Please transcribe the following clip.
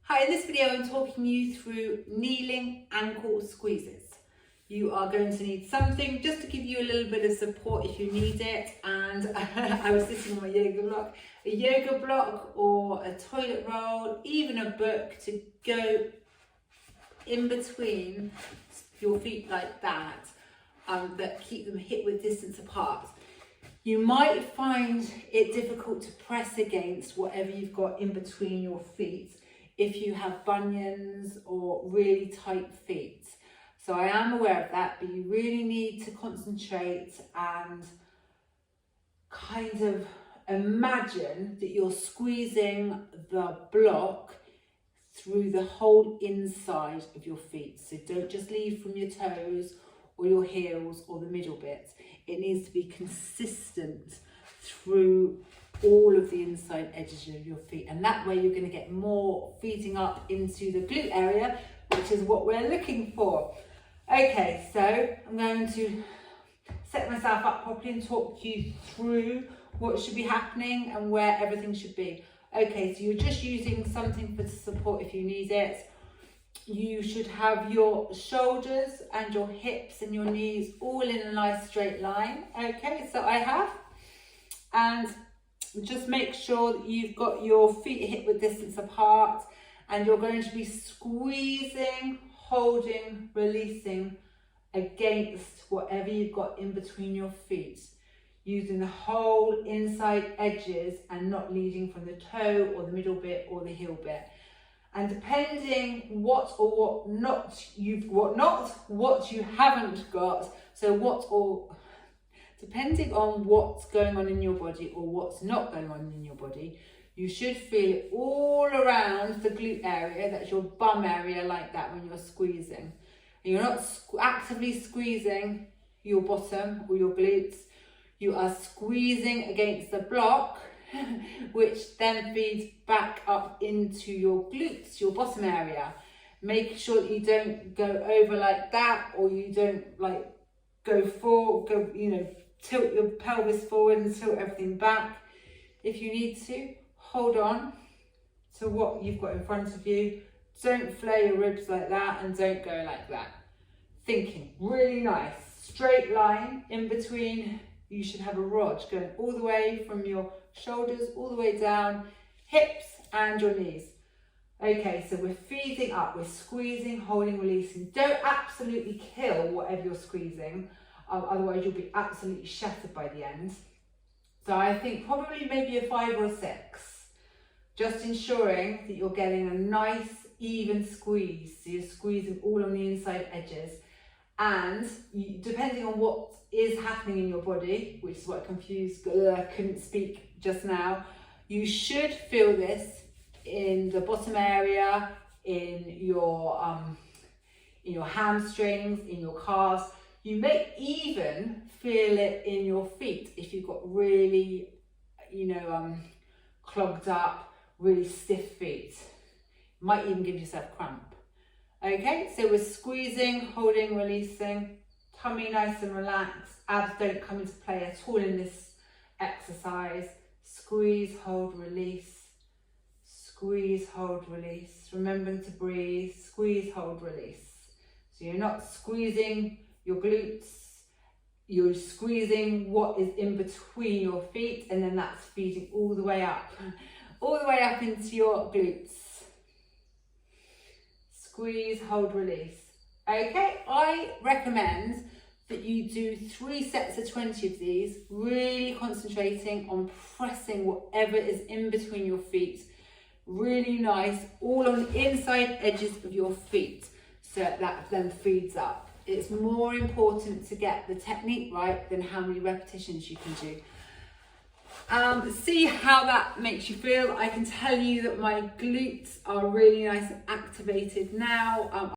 Hi, in this video I'm talking you through kneeling ankle squeezes. You are going to need something just to give you a little bit of support if you need it. And I was sitting on my a yoga block or a toilet roll, even a book to go in between your feet like that, that keep them hip width distance apart. You might find it difficult to press against whatever you've got in between your feet if you have bunions or really tight feet. So I am aware of that, but you really need to concentrate and kind of imagine that you're squeezing the block through the whole inside of your feet. So don't just leave from your toes or your heels or the middle bit. It needs to be consistent through all of the inside edges of your feet, and that way you're going to get more feeding up into the glute area, which is what we're looking for. Okay, so I'm going to set myself up properly and talk you through what should be happening and where everything should be. Okay, so you're just using something for support if you need it. You should have your shoulders and your hips and your knees all in a nice straight line. Okay, so I have. And just make sure that you've got your feet hip width distance apart, and you're going to be squeezing, holding, releasing against whatever you've got in between your feet, using the whole inside edges and not leading from the toe or the middle bit or the heel bit. And depending what you haven't got, depending on what's going on in your body or what's not going on in your body, you should feel it all around the glute area, that's your bum area, like that when you're squeezing. And you're not actively squeezing your bottom or your glutes, you are squeezing against the block, which then feeds back up into your glutes, your bottom area. Make sure that you don't go over like that, or you don't tilt your pelvis forward and tilt everything back. If you need to, hold on to what you've got in front of you. Don't flare your ribs like that, and don't go like that. Thinking, really nice, straight line in between. You should have a rod going all the way from your shoulders, all the way down, hips and your knees. Okay, so we're feeding up, we're squeezing, holding, releasing. Don't absolutely kill whatever you're squeezing, otherwise you'll be absolutely shattered by the end. So I think probably maybe a 5 or a 6, just ensuring that you're getting a nice even squeeze. So you're squeezing all on the inside edges, and depending on what is happening in your body, which is what couldn't speak just now, you should feel this in the bottom area, in your hamstrings, in your calves. You may even feel it in your feet if you've got really, clogged up, really stiff feet. Might even give yourself cramp. Okay, so we're squeezing, holding, releasing, tummy nice and relaxed. Abs don't come into play at all in this exercise. Squeeze, hold, release. Squeeze, hold, release. Remembering to breathe. Squeeze, hold, release. So you're not squeezing your glutes, you're squeezing what is in between your feet, and then that's feeding all the way up into your glutes. Squeeze, hold, release. Okay, I recommend that you do 3 sets of 20 of these, really concentrating on pressing whatever is in between your feet. Really nice, all on the inside edges of your feet, so that then feeds up. It's more important to get the technique right than how many repetitions you can do. See how that makes you feel. I can tell you that my glutes are really nice and activated now.